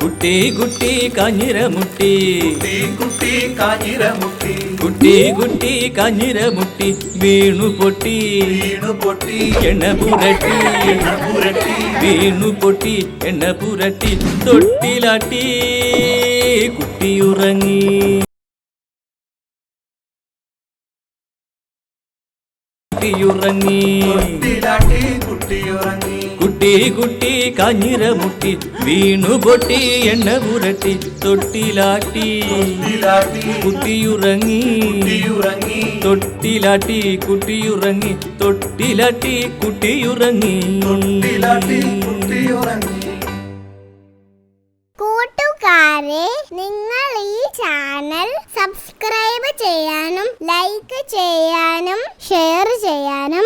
കുട്ടി കുട്ടി കാഞ്ഞിരമുട്ടി കുട്ടി കാഞ്ഞിരമുട്ടി കുട്ടി കുട്ടി കാഞ്ഞിരമുട്ടി വീണു പൊട്ടി എണ്ണ പുരട്ടി വീണു പൊട്ടി എണ്ണ പുരട്ടി തൊട്ടിലാട്ടി കുട്ടിയുറങ്ങി കുട്ടി കുട്ടി കാഞ്ഞിരമുട്ടി വീണു പൊട്ടി എണ്ണ പുരട്ടി തൊട്ടിലാട്ടി കുട്ടിയുറങ്ങി തൊട്ടിലാട്ടി കുട്ടിയുറങ്ങി തൊട്ടിലാട്ടി കുട്ടിയുറങ്ങി. കൂട്ടുകാരെ, നിങ്ങൾ ഈ ചാനൽ സബ്സ്ക്രൈബ് ചെയ്യാനും ലൈക്ക് ചെയ്യാനും ഷെയർ ചെയ്യാനും